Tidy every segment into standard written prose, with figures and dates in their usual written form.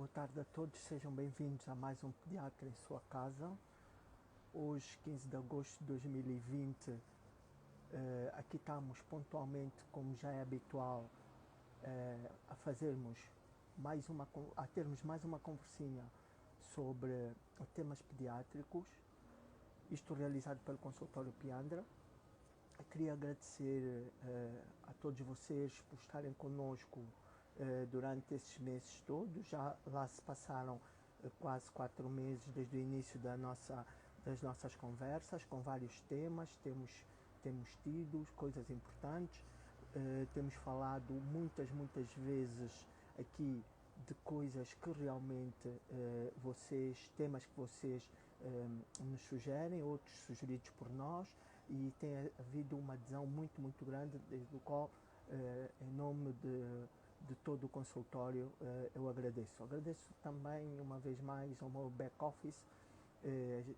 Boa tarde a todos, sejam bem-vindos a mais um Pediatra em sua casa. Hoje, 15 de agosto de 2020, aqui estamos pontualmente, como já é habitual, a termos mais uma conversinha sobre temas pediátricos, isto realizado pelo Consultório Piandra. Eu queria agradecer a todos vocês por estarem conosco durante esses meses todos. Já lá se passaram quase 4 meses desde o início das nossas conversas, com vários temas. Temos tido coisas importantes, temos falado muitas vezes aqui de coisas que realmente temas que vocês nos sugerem, outros sugeridos por nós, e tem havido uma adesão muito grande, desde o qual, em nome de todo o consultório, eu agradeço. Agradeço também, uma vez mais, ao meu back-office,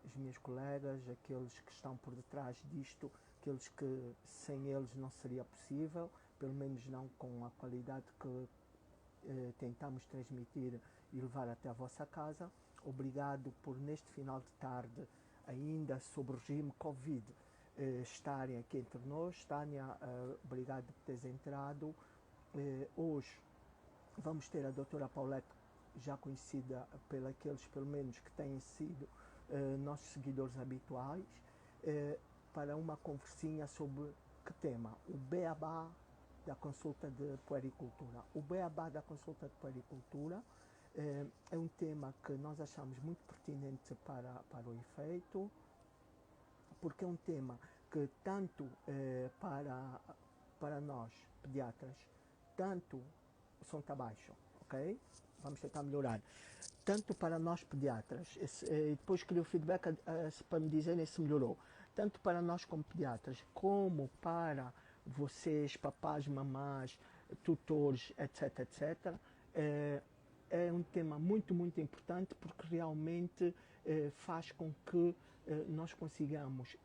os meus colegas, aqueles que estão por detrás disto, aqueles que sem eles não seria possível, pelo menos não com a qualidade que tentamos transmitir e levar até a vossa casa. Obrigado por, neste final de tarde, ainda sobre o regime Covid, estarem aqui entre nós. Tânia, obrigado por teres entrado. Hoje vamos ter a doutora Paulette, já conhecida pelos pelo menos que têm sido nossos seguidores habituais, para uma conversinha sobre que tema? O beabá da consulta de puericultura. O beabá da consulta de puericultura é um tema que nós achamos muito pertinente para o efeito, porque é um tema que tanto para nós, pediatras, tanto o som está baixo, ok? Vamos tentar melhorar. Tanto para nós pediatras, e depois queria o feedback para me dizerem se melhorou, tanto para nós como pediatras, como para vocês, papás, mamás, tutores, etc. É um tema muito importante, porque realmente faz com que nós consigamos,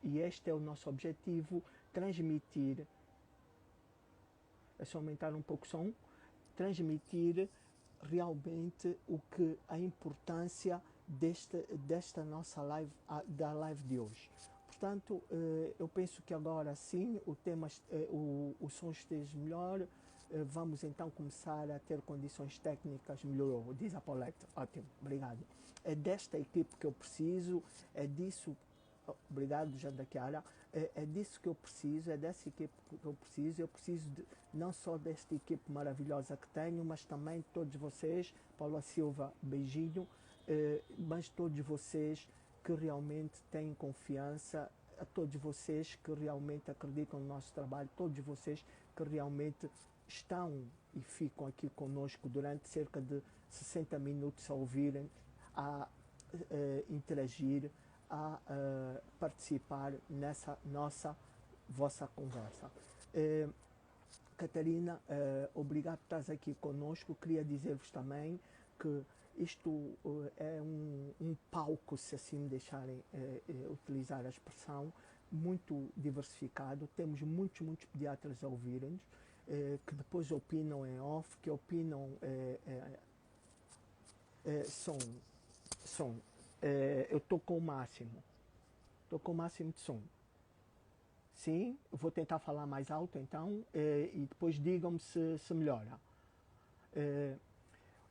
e este é o nosso objetivo, transmitir, é só aumentar um pouco o som, transmitir realmente a importância desta nossa live, da live de hoje. Portanto, eu penso que agora sim o som esteja melhor. Vamos então começar a ter condições técnicas. Melhorou, diz a Paulette. Ótimo, obrigado. É desta equipe que eu preciso, é disso. Obrigado, Jandakiara. É disso que eu preciso, é dessa equipe que eu preciso. Eu preciso não só desta equipe maravilhosa que tenho, mas também de todos vocês. Paula Silva, beijinho. Mas todos vocês que realmente têm confiança, a todos vocês que realmente acreditam no nosso trabalho, todos vocês que realmente estão e ficam aqui conosco durante cerca de 60 minutos a ouvirem, a interagir, a participar nessa vossa conversa. Catarina, obrigado por estar aqui conosco. Queria dizer-vos também que isto é um palco, se assim me deixarem utilizar a expressão, muito diversificado. Temos muitos pediatras a ouvirem-nos, que depois opinam em off, que opinam som. Eu estou com o máximo de som. Sim, eu vou tentar falar mais alto então, e depois digam-me se melhora.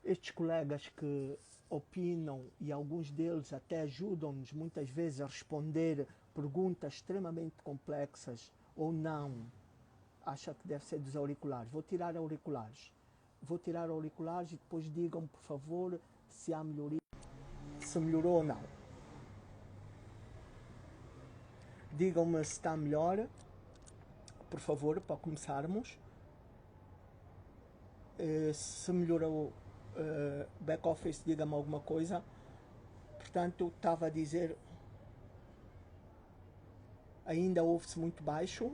Estes colegas que opinam, e alguns deles até ajudam-nos muitas vezes a responder perguntas extremamente complexas ou não, acha que deve ser dos auriculares. Vou tirar auriculares e depois digam-me, por favor, se há melhoria, se melhorou ou não. Digam-me se está melhor, por favor, para começarmos. Se melhorou back-office, diga-me alguma coisa. Portanto, estava a dizer, ainda ouve-se muito baixo.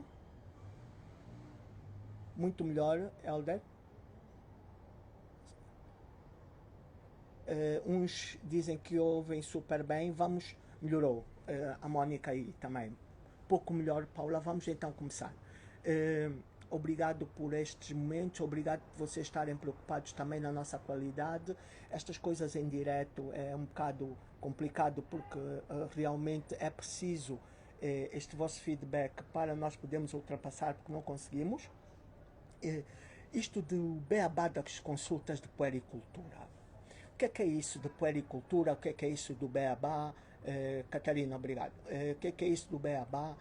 Muito melhor, Helder. Uns dizem que ouvem super bem. Melhorou. A Mónica aí também. Pouco melhor, Paula. Vamos então começar. obrigado por estes momentos, obrigado por vocês estarem preocupados também na nossa qualidade. Estas coisas em direto é um bocado complicado porque realmente é preciso este vosso feedback para nós podermos ultrapassar, porque não conseguimos. Isto do beabá das consultas de puericultura. O que é isso de puericultura? O que é isso do beabá? Catarina, obrigado. O que é isso do beabá?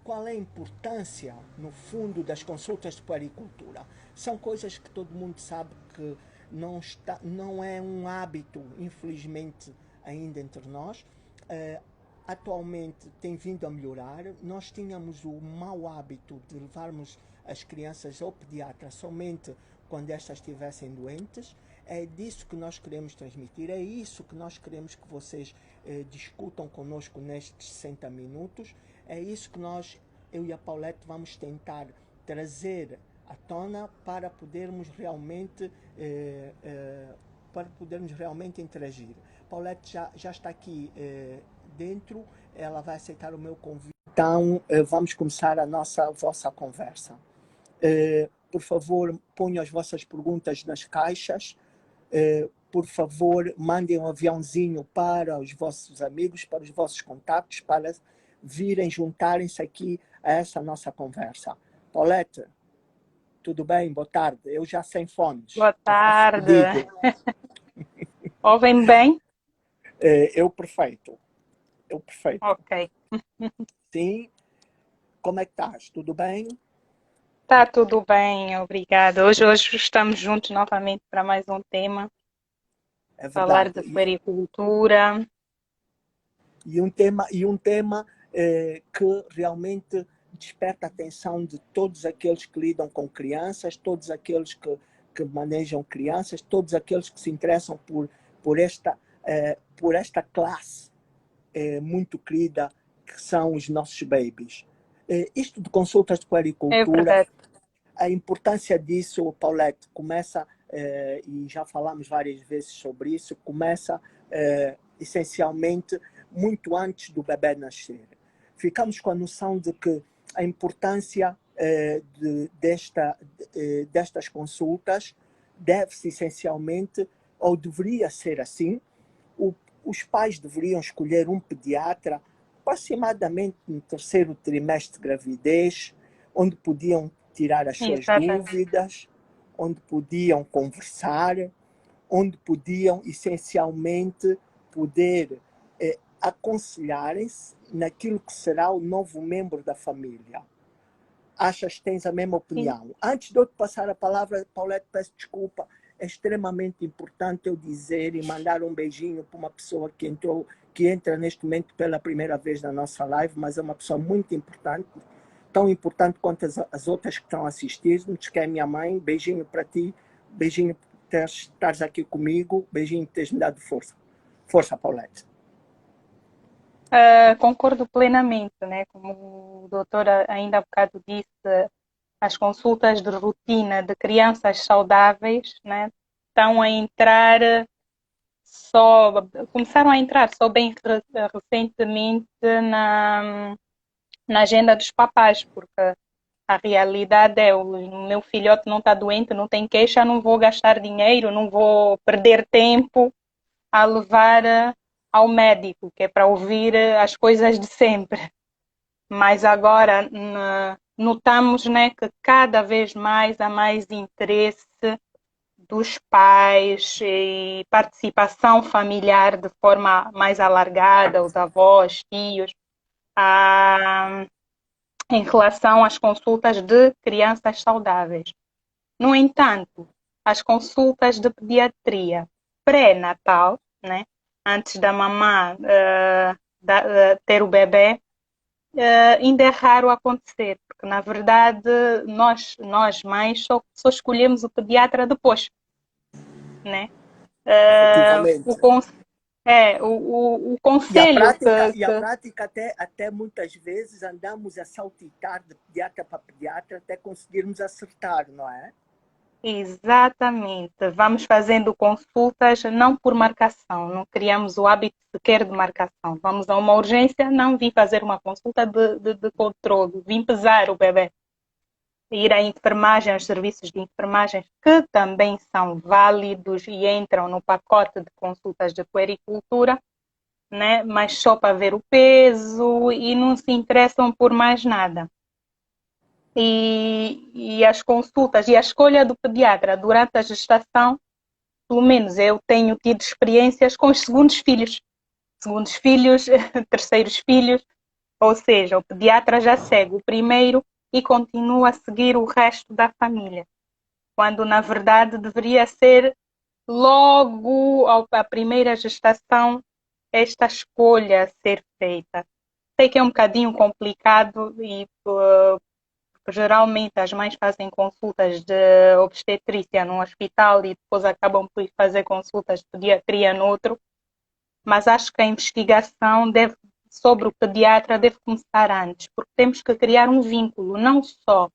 Qual é a importância, no fundo, das consultas de puericultura? São coisas que todo mundo sabe que não é um hábito, infelizmente, ainda entre nós. Atualmente tem vindo a melhorar. Nós tínhamos o mau hábito de levarmos as crianças ao pediatra somente quando estas estivessem doentes. É disso que nós queremos transmitir, é isso que nós queremos que vocês discutam conosco nestes 60 minutos. É isso que eu e a Paulette, vamos tentar trazer à tona para podermos realmente interagir. Paulette já está aqui dentro, ela vai aceitar o meu convite. Então, vamos começar a vossa conversa. Por favor, ponham as vossas perguntas nas caixas. Por favor, mandem um aviãozinho para os vossos amigos, para os vossos contatos, para virem, juntarem-se aqui a essa nossa conversa. Paulette, tudo bem? Boa tarde. Eu já sem fones. Boa tarde. Ouvem bem? Eu perfeito. Ok. Sim. Como é que estás? Tudo bem? Está tudo bem, obrigada. Hoje estamos juntos novamente para mais um tema. É verdade. Falar de puericultura. E um tema que realmente desperta a atenção de todos aqueles que lidam com crianças, todos aqueles que manejam crianças, todos aqueles que se interessam por esta classe muito querida que são os nossos babies. Isto de consultas de puericultura, a importância disso, Paulette, começa, e já falamos várias vezes sobre isso, começa essencialmente muito antes do bebê nascer. Ficamos com a noção de que a importância destas consultas deve-se essencialmente, ou deveria ser assim, os pais deveriam escolher um pediatra aproximadamente no terceiro trimestre de gravidez, onde podiam tirar as suas dúvidas, onde podiam conversar, onde podiam essencialmente poder aconselharem-se naquilo que será o novo membro da família. Achas que tens a mesma opinião? Sim. Antes de eu te passar a palavra, Paulette, peço desculpa, é extremamente importante eu dizer e mandar um beijinho para uma pessoa que entra neste momento pela primeira vez na nossa live, mas é uma pessoa muito importante, tão importante quanto as outras que estão a assistir, que é a minha mãe. Beijinho para ti, beijinho por estares aqui comigo, beijinho por teres me dado força. Força, Paulette. Concordo plenamente, né? Como o doutor ainda há bocado disse, as consultas de rotina de crianças saudáveis, né, começaram a entrar só bem recentemente na agenda dos papais, porque a realidade é, o meu filhote não está doente, não tem queixa, não vou gastar dinheiro, não vou perder tempo a levar ao médico, que é para ouvir as coisas de sempre. Mas agora notamos, né, que cada vez mais há mais interesse dos pais e participação familiar de forma mais alargada, os avós, tios, em relação às consultas de crianças saudáveis. No entanto, as consultas de pediatria pré-natal, né, antes da mamã ter o bebê, ainda é raro acontecer, porque na verdade nós mães só escolhemos o pediatra depois, né? O conselho e a prática até muitas vezes andamos a saltitar de pediatra para pediatra até conseguirmos acertar, não é? Exatamente. Vamos fazendo consultas não por marcação, não criamos o hábito sequer de marcação. Vamos a uma urgência, não vim fazer uma consulta de controle, vim pesar o bebê. ir à enfermagem, aos serviços de enfermagem, que também são válidos e entram no pacote de consultas de puericultura, né? Mas só para ver o peso e não se interessam por mais nada. E as consultas e a escolha do pediatra durante a gestação, pelo menos eu tenho tido experiências com os segundos filhos, terceiros filhos, ou seja, o pediatra já segue o primeiro e continua a seguir o resto da família, quando na verdade deveria ser logo à primeira gestação esta escolha a ser feita. Sei que é um bocadinho complicado e geralmente as mães fazem consultas de obstetrícia num hospital e depois acabam por fazer consultas de pediatria no outro, mas acho que a investigação sobre o pediatra deve começar antes, porque temos que criar um vínculo, não só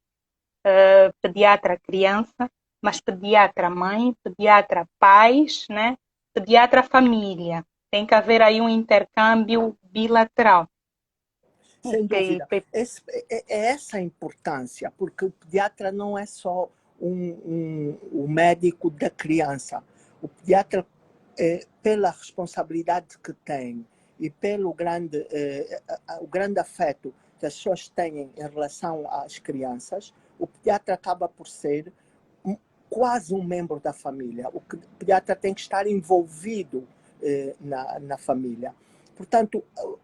pediatra-criança, mas pediatra-mãe, pediatra-pais, né? Pediatra-família. Tem que haver aí um intercâmbio bilateral. Sem dúvida. É essa a importância, porque o pediatra não é só o médico da criança. O pediatra, pela responsabilidade que tem e pelo o grande afeto que as pessoas têm em relação às crianças, o pediatra acaba por ser quase um membro da família. O pediatra tem que estar envolvido na família. Portanto,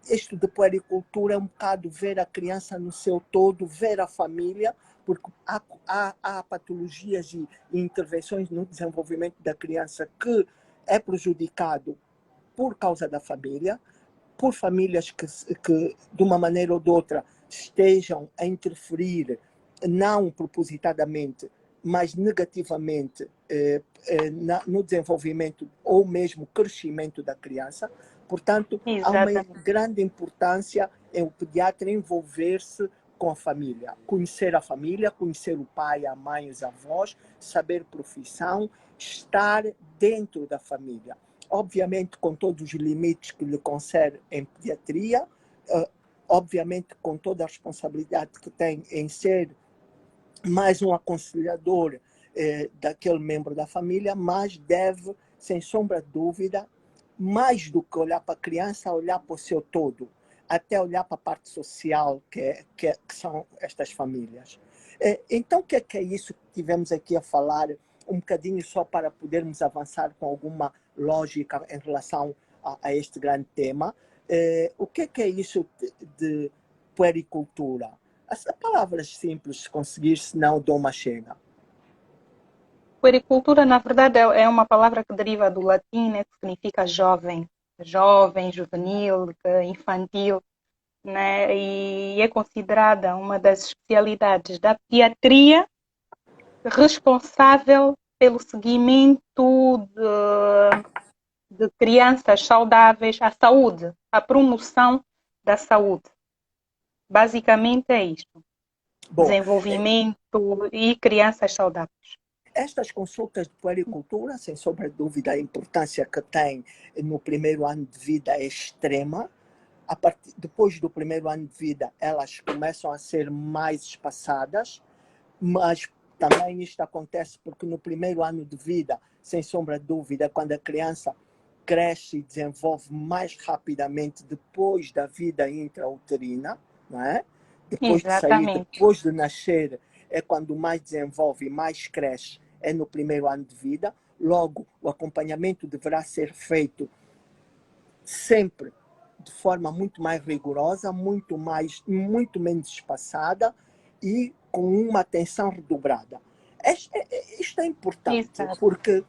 isto de puericultura é um bocado ver a criança no seu todo, ver a família, porque há patologias e intervenções no desenvolvimento da criança que é prejudicado por causa da família, por famílias que de uma maneira ou de outra, estejam a interferir, não propositadamente, mas negativamente no desenvolvimento ou mesmo crescimento da criança. Portanto, Exatamente. há uma grande importância em o pediatra envolver-se com a família, conhecer a família, conhecer o pai, a mãe, os avós, saber profissão, estar dentro da família. Obviamente com todos os limites que lhe concede em pediatria, obviamente com toda a responsabilidade que tem em ser mais um aconselhador daquele membro da família, mas deve, sem sombra de dúvida, mais do que olhar para a criança, olhar para o seu todo, até olhar para a parte social que são estas famílias. Então, o que é isso que tivemos aqui a falar, um bocadinho só para podermos avançar com alguma lógica em relação a este grande tema? O que é isso de puericultura? As palavras simples, se conseguir, senão dou uma chega. Puericultura, na verdade, é uma palavra que deriva do latim, né, que significa jovem, juvenil, infantil, né, e é considerada uma das especialidades da pediatria responsável pelo seguimento de crianças saudáveis, a saúde, a promoção da saúde. Basicamente é isto. Bom, desenvolvimento e crianças saudáveis. Estas consultas de puericultura, sem sombra de dúvida, a importância que tem no primeiro ano de vida é extrema. Depois do primeiro ano de vida, elas começam a ser mais espaçadas, mas também isto acontece porque no primeiro ano de vida, sem sombra de dúvida, quando a criança cresce e desenvolve mais rapidamente depois da vida intrauterina, não é? Depois de sair, depois de nascer, é quando mais desenvolve e mais cresce, é no primeiro ano de vida. Logo, o acompanhamento deverá ser feito sempre de forma muito mais rigorosa, muito menos espaçada e com uma atenção redobrada. Isto é importante, porque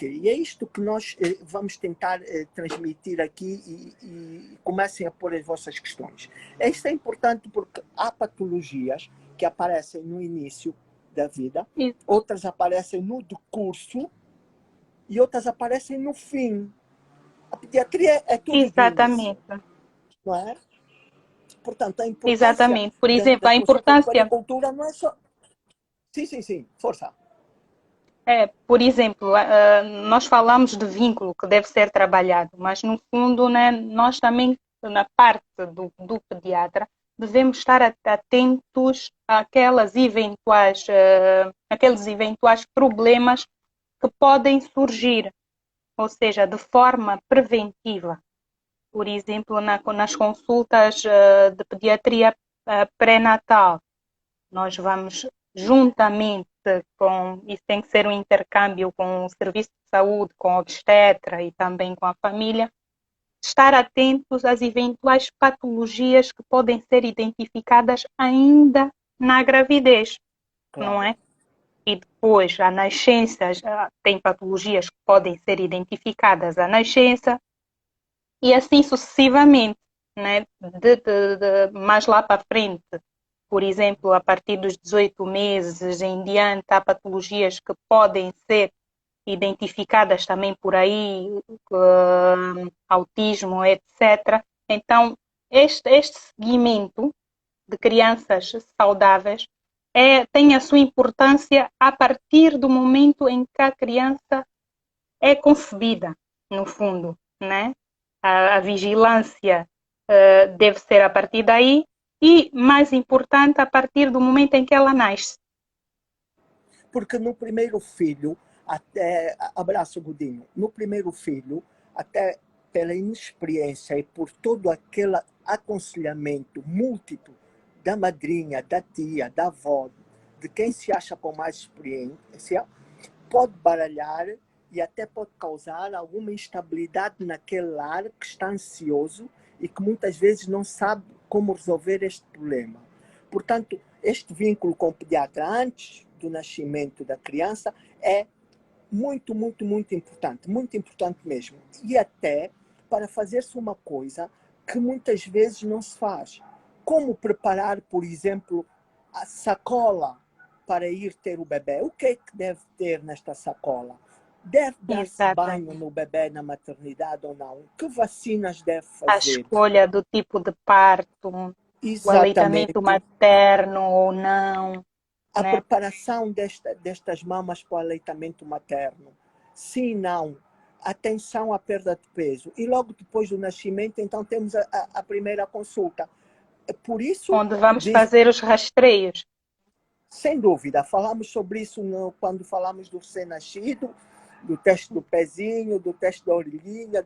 e é isto que nós vamos tentar transmitir aqui e comecem a pôr as vossas questões. Isto é importante porque há patologias que aparecem no início da vida, outras aparecem no decurso e outras aparecem no fim. A pediatria é tudo Exatamente. Início, não é? Portanto, a importância Exatamente. Por exemplo, a importância... cultura não é só... Sim, força. Por exemplo, nós falamos de vínculo que deve ser trabalhado, mas no fundo, né, nós também, na parte do pediatra, devemos estar atentos àquelas aqueles eventuais problemas que podem surgir, ou seja, de forma preventiva. Por exemplo, nas consultas de pediatria pré-natal, nós vamos juntamente isso tem que ser um intercâmbio com o serviço de saúde, com o obstetra e também com a família, estar atentos às eventuais patologias que podem ser identificadas ainda na gravidez, Claro. não é? E depois, a nascença, tem patologias que podem ser identificadas à nascença, e assim sucessivamente, né? Mais lá para frente, por exemplo, a partir dos 18 meses em diante, há patologias que podem ser identificadas também por aí, autismo, etc. Então, este seguimento de crianças saudáveis tem a sua importância a partir do momento em que a criança é concebida, no fundo, né? A vigilância deve ser a partir daí e, mais importante, a partir do momento em que ela nasce. Porque no primeiro filho, até, abraço Godinho, no primeiro filho, até pela inexperiência e por todo aquele aconselhamento múltiplo da madrinha, da tia, da avó, de quem se acha com mais experiência, pode baralhar e até pode causar alguma instabilidade naquele lar que está ansioso e que muitas vezes não sabe como resolver este problema. Portanto, este vínculo com o pediatra antes do nascimento da criança é muito, muito, muito importante mesmo. E até para fazer-se uma coisa que muitas vezes não se faz. Como preparar, por exemplo, a sacola para ir ter o bebê. O que é que deve ter nesta sacola? Deve dar-se banho no bebê na maternidade ou não? Que vacinas deve fazer? A escolha do tipo de parto, exatamente, o aleitamento materno ou não. A preparação destas mamas para o aleitamento materno. Sim, não. Atenção à perda de peso. E logo depois do nascimento, então, temos a primeira consulta. Por isso, onde vamos fazer os rastreios. Sem dúvida. Falamos sobre isso quando falamos do recém-nascido, do teste do pezinho, do teste da orelhinha,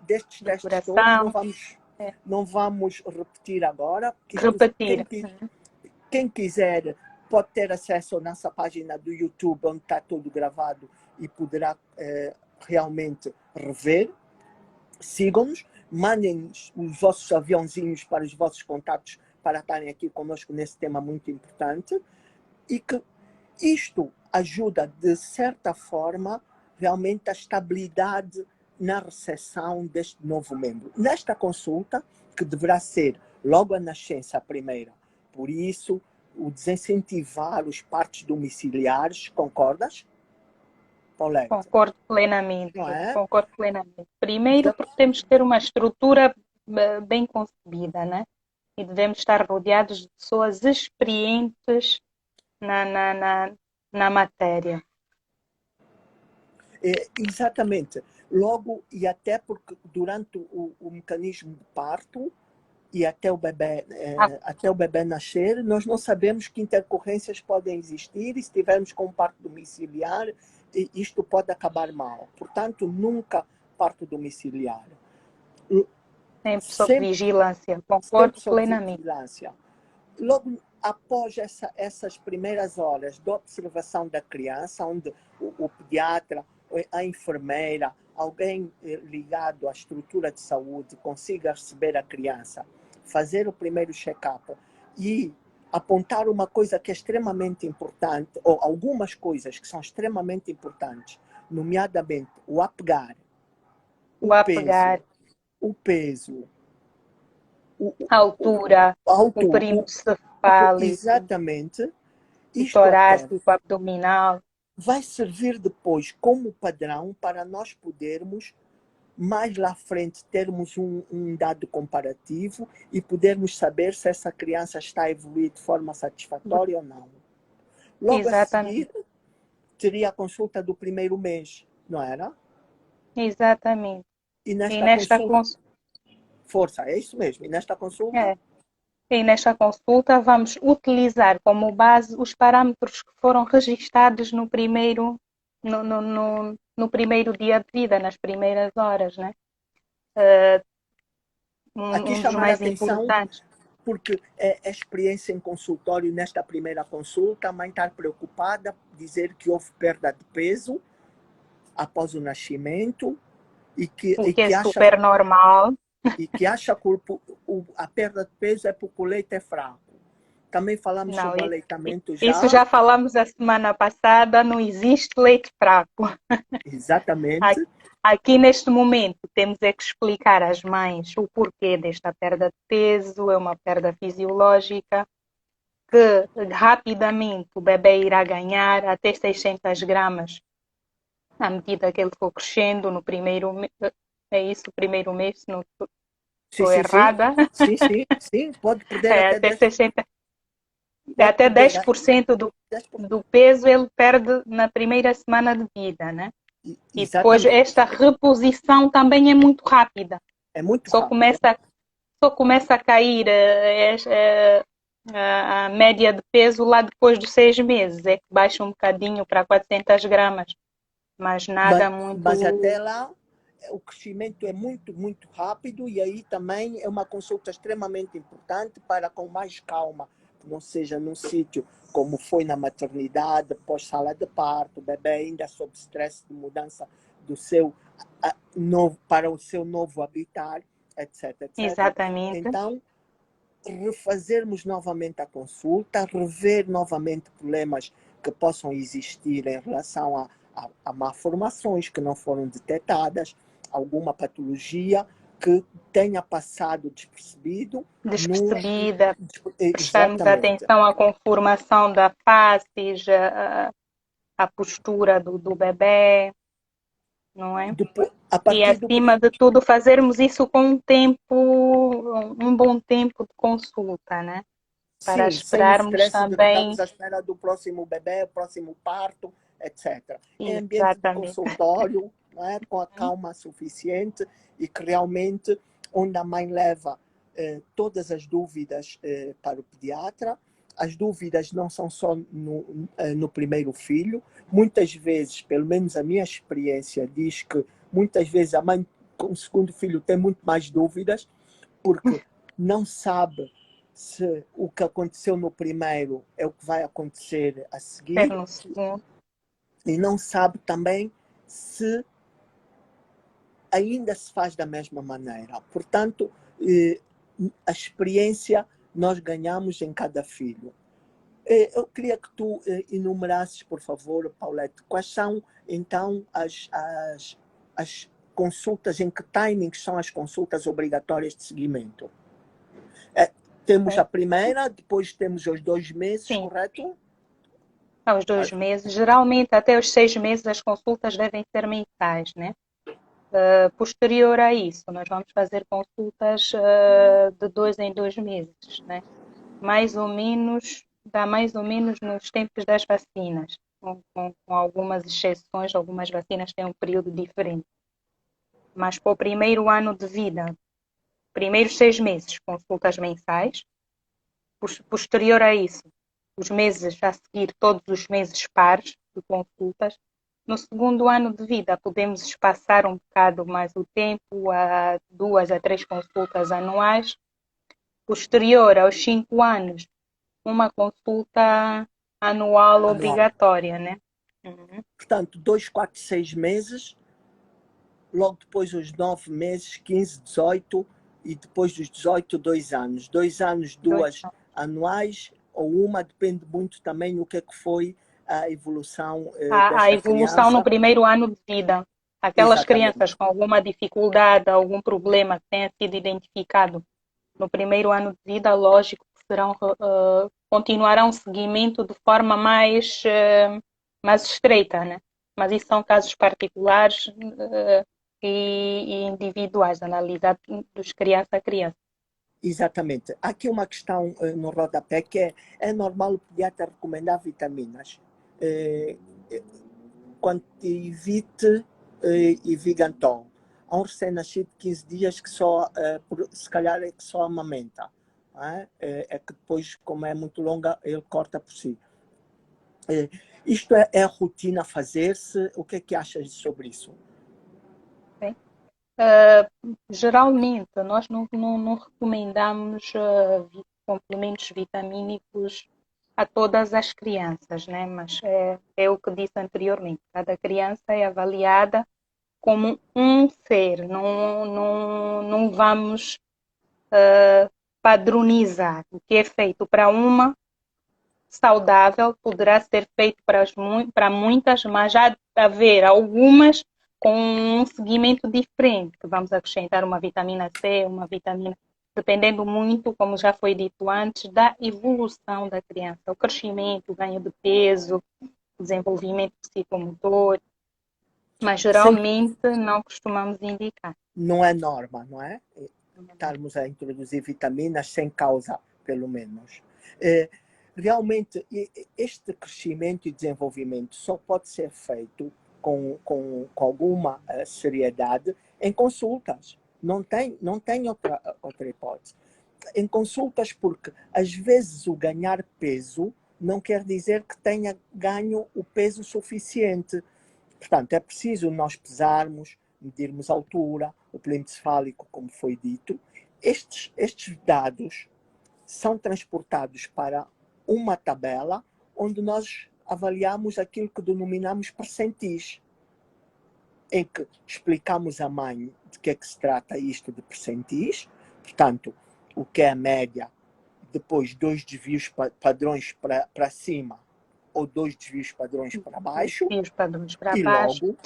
destes testes todos. Não vamos repetir agora. Quem quiser pode ter acesso à nossa página do YouTube, onde está tudo gravado e poderá realmente rever. Sigam-nos, mandem os vossos aviãozinhos para os vossos contatos para estarem aqui conosco nesse tema muito importante, e que isto ajuda, de certa forma, realmente a estabilidade na recepção deste novo membro. Nesta consulta, que deverá ser logo a nascença a primeira, por isso, o desincentivar os partos domiciliares, concordas? Paulette? Concordo plenamente. Concordo plenamente. Primeiro, porque temos que ter uma estrutura bem concebida, né? E devemos estar rodeados de pessoas experientes na matéria. Exatamente. Logo, e até porque durante o mecanismo de parto e até o bebê nascer, nós não sabemos que intercorrências podem existir, e se tivermos com parto domiciliar, isto pode acabar mal. Portanto, nunca parto domiciliar. Sempre sob vigilância. Concordo plenamente. Vigilância. Logo após essas primeiras horas de observação da criança, onde o pediatra, a enfermeira, alguém ligado à estrutura de saúde consiga receber a criança, fazer o primeiro check-up e apontar uma coisa que é extremamente importante, ou algumas coisas que são extremamente importantes, nomeadamente o apegar, o peso, a altura, o perímetro cefálico, exatamente, o torácico, o abdominal. Vai servir depois como padrão para nós podermos, mais lá à frente, termos um dado comparativo e podermos saber se essa criança está a evoluir de forma satisfatória ou não. Logo Exatamente. a seguir, teria a consulta do primeiro mês, não era? Exatamente. E nesta consulta... Força, é isso mesmo. E nesta consulta... E nesta consulta vamos utilizar como base os parâmetros que foram registados no primeiro dia de vida, nas primeiras horas, né? Aqui Um dos chamar a mais atenção, importantes. porque a experiência em consultório nesta primeira consulta, a mãe está preocupada, dizer que houve perda de peso após o nascimento e O e que é que acha super normal. e que acha que a perda de peso é porque o leite é fraco. Também falamos Não, sobre o aleitamento isso já, já falamos a semana passada, não existe leite fraco. exatamente. Aqui neste momento temos é que explicar às mães o porquê desta perda de peso, é uma perda fisiológica, que rapidamente o bebê irá ganhar até 600 gramas à medida que ele for crescendo no primeiro mês. É isso, o primeiro mês, se não Sim, estou sim, sim. errada. Sim, sim, sim. Pode perder É, até até 10, 60, pode até perder 10% do, 10%. do peso ele perde na primeira semana de vida, né? E depois Exatamente. esta reposição também é muito rápida. É muito Só rápido. começa, só começa a cair a média de peso lá depois dos 6 meses. É que baixa um bocadinho para 400 gramas. Mas nada Mas muito. até lá o crescimento é muito, muito rápido e aí também é uma consulta extremamente importante para com mais calma, que não seja num sítio como foi na maternidade, pós-sala de parto, o bebê ainda sob stress de mudança do seu novo, para o seu novo habitat, etc, etc. Exatamente. Então, refazermos novamente a consulta, rever novamente problemas que possam existir em relação a malformações que não foram detectadas, alguma patologia que tenha passado despercebido. Despercebida. Prestarmos Exatamente. atenção à conformação da face, a postura do bebê, não é? Depois, a E partir do acima de tudo fazermos isso com um bom tempo de consulta, né? Para sim, sem o esperarmos estresse de que também. estamos à espera do próximo bebê, próximo parto, etc. Em ambiente de Exatamente. consultório, não é? Com a calma suficiente e que realmente onde a mãe leva todas as dúvidas para o pediatra. As dúvidas não são só no primeiro filho. Muitas vezes, pelo menos a minha experiência diz que muitas vezes a mãe com o segundo filho tem muito mais dúvidas porque não sabe se o que aconteceu no primeiro é o que vai acontecer a Ter seguir no segundo. e não sabe também se ainda se faz da mesma maneira. Portanto, a experiência nós ganhamos em cada filho. Eu queria que tu enumerasses, por favor, Paulette, quais são, então, as consultas, em que timings são as consultas obrigatórias de seguimento? Temos a primeira, depois temos os 2 meses, Sim, correto? aos 2 meses. Geralmente, até os 6 meses, as consultas devem ser mensais, né? Posterior a isso, nós vamos fazer consultas de 2 em 2 meses, né? Dá mais ou menos nos tempos das vacinas, com algumas exceções, algumas vacinas têm um período diferente. Mas para o primeiro ano de vida, primeiros 6 meses, consultas mensais. Posterior a isso, os meses a seguir, todos os meses pares de consultas. No segundo ano de vida, podemos espaçar um bocado mais o tempo, a 2 a 3 consultas anuais. Posterior aos 5 anos, uma consulta anual Anual. obrigatória, né? Uhum. Portanto, 2, 4, 6 meses, logo depois os 9 meses, 15, 18 e depois dos 18, 2 anos. 2 anos, 2 anuais ou uma, depende muito também do que é que foi a evolução A desta evolução no criança. primeiro ano de vida. Aquelas crianças Exatamente. com alguma dificuldade, algum problema que tenha sido identificado no primeiro ano de vida, lógico que continuarão o seguimento de forma mais estreita, né? Mas isso são casos particulares e individuais, analisados de criança a criança. Exatamente. Há aqui uma questão no rodapé que é normal o pediatra recomendar vitaminas. Quantivite e Vigantol. Há um recém-nascido de 15 dias que só, se calhar, é que só amamenta. não é? É que depois, como é muito longa, ele corta por si. Isto é a rotina a fazer-se? O que é que achas sobre isso? Sim. Geralmente, nós não recomendamos complementos vitamínicos a todas as crianças, né? Mas é o que disse anteriormente. Cada criança é avaliada como um ser. Não vamos padronizar. O que é feito para uma saudável poderá ser feito para muitas, mas já haver algumas com um seguimento diferente, que vamos acrescentar uma vitamina C, uma vitamina, dependendo muito, como já foi dito antes, da evolução da criança, o crescimento, o ganho de peso, o desenvolvimento psicomotor, mas Sem, geralmente não costumamos indicar. não é norma, não é? Estarmos a introduzir vitaminas sem causa, pelo menos. Realmente, este crescimento e desenvolvimento só pode ser feito com alguma seriedade em consultas. Não tem outra hipótese. Em consultas, porque às vezes o ganhar peso não quer dizer que tenha ganho o peso suficiente. Portanto, é preciso nós pesarmos, medirmos a altura, o perímetro cefálico, como foi dito. Estes dados são transportados para uma tabela onde nós avaliamos aquilo que denominamos percentis, em que explicamos à mãe de que é que se trata isto de percentis, portanto, o que é a média, depois 2 desvios padrões para cima ou 2 desvios padrões para baixo, E os padrões para e baixo. logo,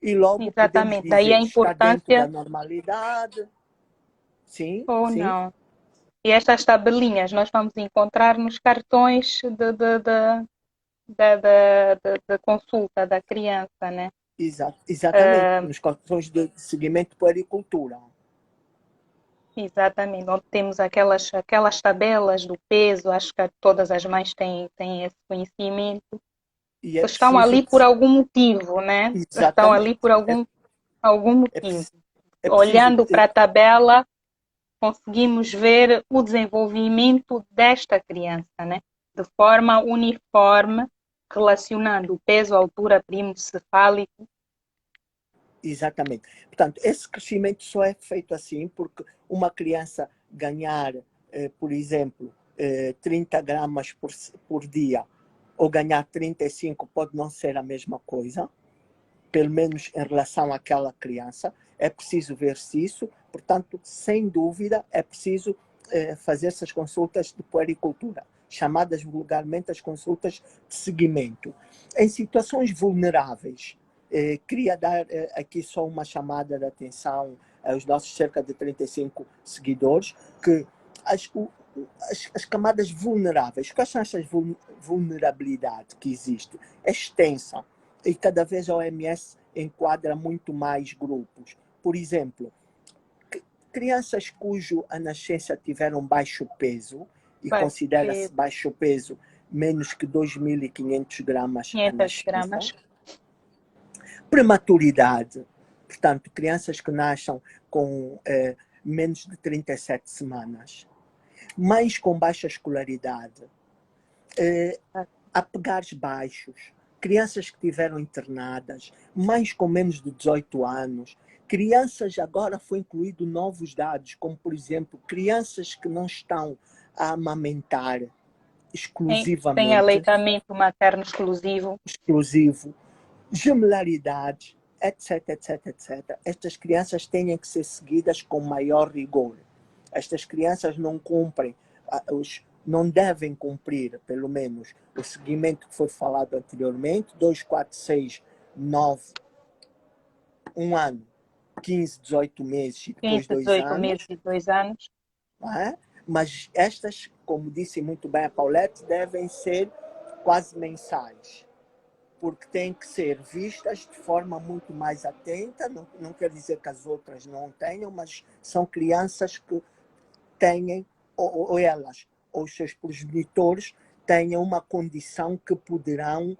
e logo podemos Exatamente. Daí dizer a está dentro da importância normalidade. Sim, ou sim, não. E estas tabelinhas nós vamos encontrar nos cartões de consulta da criança, né? exatamente, nos cartões de seguimento de puericultura. Exatamente, onde temos aquelas tabelas do peso, acho que todas as mães têm esse conhecimento. E é Estão preciso, ali por algum motivo, né? Estão ali exatamente, por algum é, motivo. é preciso Olhando para a tabela, conseguimos ver o desenvolvimento desta criança, né? De forma uniforme, relacionando o peso, altura, perímetro cefálico. exatamente. Portanto, esse crescimento só é feito assim porque uma criança ganhar, por exemplo, 30 gramas por dia ou ganhar 35 pode não ser a mesma coisa, pelo menos em relação àquela criança. É preciso ver-se isso. Portanto, sem dúvida, é preciso fazer essas consultas de puericultura, chamadas vulgarmente as consultas de seguimento. Em situações vulneráveis, queria dar aqui só uma chamada de atenção aos nossos cerca de 35 seguidores, que as camadas vulneráveis, quais são essas vulnerabilidades que existem? É extensa e cada vez a OMS enquadra muito mais grupos. Por exemplo, crianças cujo a nascença tiveram baixo peso, e Baixo considera-se peso, baixo peso menos que 2.500 gramas a 500 nascença. gramas. Prematuridade, portanto, crianças que nasçam com menos de 37 semanas. Mães com baixa escolaridade. Apegares baixos. Crianças que tiveram internadas. Mães com menos de 18 anos. Crianças, agora foi incluído novos dados, como, por exemplo, crianças que não estão a amamentar Sem exclusivamente, aleitamento materno exclusivo. gemelaridade, etc, etc, etc. Estas crianças têm que ser seguidas com maior rigor. Estas crianças não cumprem, não devem cumprir, pelo menos, o seguimento que foi falado anteriormente, 2, 4, 6, 9, 1 ano, 15, 18 meses e depois 15, 2 18 meses anos, e 2 anos. não é? Mas estas, como disse muito bem a Paulette, devem ser quase mensais, porque têm que ser vistas de forma muito mais atenta. Não quer dizer que as outras não tenham, mas são crianças que têm, ou elas, ou os seus progenitores, tenham uma condição que poderão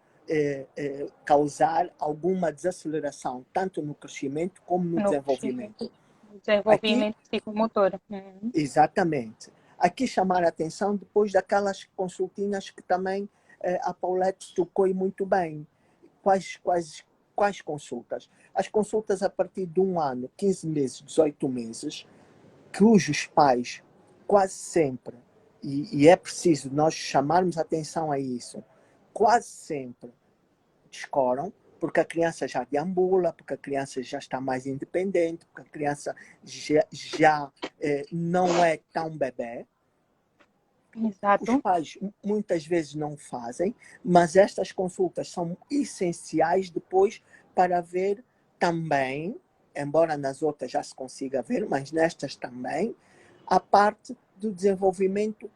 causar alguma desaceleração, tanto no crescimento como no No desenvolvimento. crescimento. Aqui, Desenvolvimento psicomotor. Uhum. exatamente. Aqui chamar a atenção depois daquelas consultinhas que também a Paulette tocou muito bem. Quais, quais, quais consultas? As consultas a partir de 1 ano, 15 meses, 18 meses, cujos pais quase sempre, e é preciso nós chamarmos atenção a isso, quase sempre descoram, porque a criança já deambula, porque a criança já está mais independente, porque a criança já não é tão bebê. Os Exato. pais muitas vezes não fazem, mas estas consultas são essenciais depois para ver também, embora nas outras já se consiga ver, mas nestas também, a parte do desenvolvimento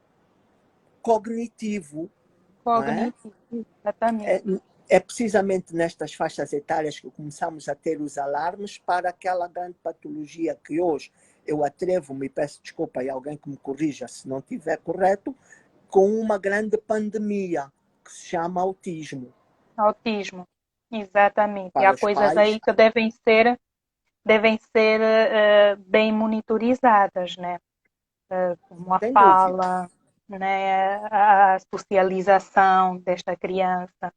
cognitivo, não é? Cognitivo, exatamente. É, é precisamente nestas faixas etárias que começamos a ter os alarmes para aquela grande patologia que hoje eu atrevo-me, peço desculpa e alguém que me corrija se não estiver correto, com uma grande pandemia que se chama autismo. Autismo, exatamente. E Para há os coisas pais, aí que devem ser bem monitorizadas, né? Como a sem dúvida. fala, né? A socialização desta criança.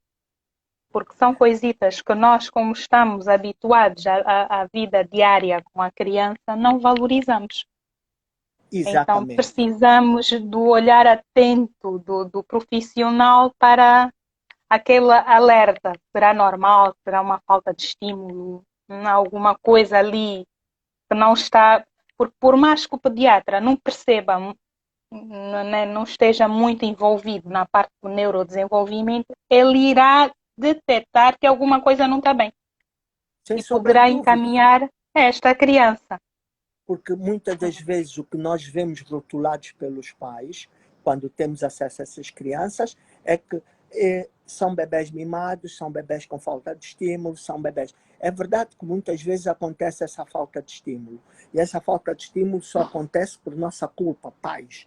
Porque são coisitas que nós, como estamos habituados à vida diária com a criança, não valorizamos. Então, Exatamente. precisamos do olhar atento do profissional para aquele alerta. Será normal? Será uma falta de estímulo? Alguma coisa ali que não está. Por mais que o pediatra não perceba, não esteja muito envolvido na parte do neurodesenvolvimento, ele irá detectar que alguma coisa não está bem Sem e sombra de poderá dúvida. encaminhar esta criança. Porque muitas das vezes o que nós vemos rotulados pelos pais, quando temos acesso a essas crianças, é que são bebés mimados, são bebés com falta de estímulo, são bebés. É verdade que muitas vezes acontece essa falta de estímulo. E essa falta de estímulo só acontece por nossa culpa, pais.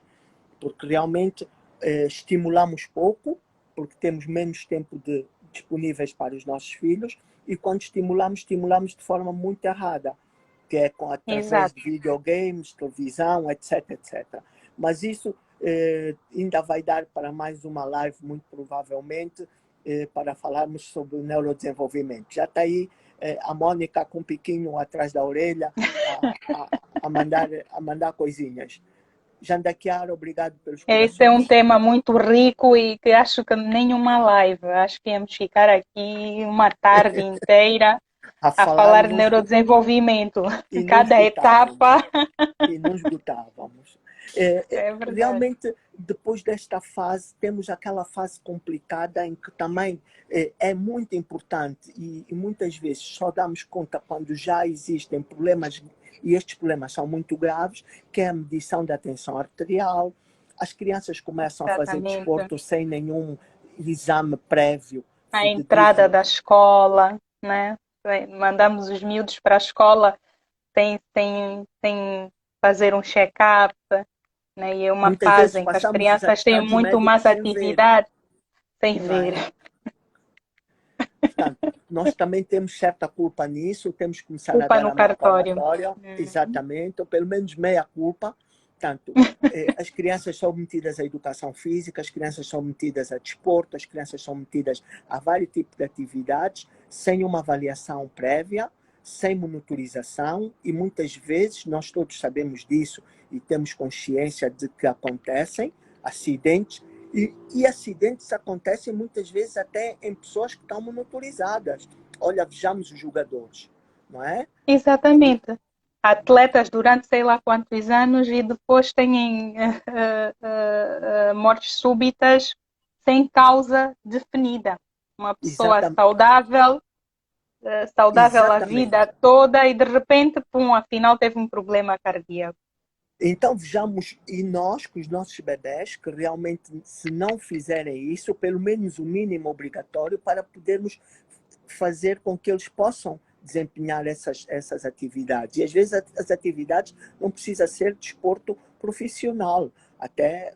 Porque realmente estimulamos pouco, porque temos menos tempo disponíveis para os nossos filhos, e quando estimulamos, estimulamos de forma muito errada, que é através Exato. de videogames, televisão, etc, etc. Mas isso ainda vai dar para mais uma live, muito provavelmente, para falarmos sobre o neurodesenvolvimento. Já está aí a Mônica com um piquinho atrás da orelha a mandar coisinhas. Jandakiara, obrigado pelos Esse é um corações. tema muito rico e que acho que nenhuma live. Acho que íamos ficar aqui uma tarde inteira A a falar falar de neurodesenvolvimento. e não Cada esgotávamos. etapa. E não esgotávamos. É verdade. Realmente, depois desta fase, temos aquela fase complicada em que também é muito importante e muitas vezes só damos conta quando já existem problemas, e estes problemas são muito graves, que é a medição da tensão arterial. As crianças começam a fazer Exatamente. desporto sem nenhum exame prévio A entrada da escola, né? Mandamos os miúdos para a escola sem fazer um check-up, né? E é uma muitas vezes fase em que as passamos os crianças têm atestados muito médicos mais sem ver, atividade sem não ver. é? Portanto, nós também temos certa culpa nisso, temos que começar a Culpa dar no a mão à cartório. palmatória, exatamente, ou pelo menos meia culpa. Portanto, as crianças são metidas à educação física, as crianças são metidas a desporto, as crianças são metidas a vários tipos de atividades, sem uma avaliação prévia, sem monitorização, e muitas vezes, nós todos sabemos disso e temos consciência de que acontecem acidentes, e acidentes acontecem muitas vezes até em pessoas que estão monitorizadas. Olha, vejamos os jogadores, não é? Exatamente. Atletas durante sei lá quantos anos e depois têm mortes súbitas sem causa definida. Uma pessoa Exatamente. saudável a vida Exatamente. toda e de repente, pum, afinal teve um problema cardíaco. Então vejamos, e nós, com os nossos bebés, que realmente, se não fizerem isso, pelo menos o mínimo obrigatório para podermos fazer com que eles possam desempenhar essas atividades. E às vezes as atividades não precisa ser desporto profissional, até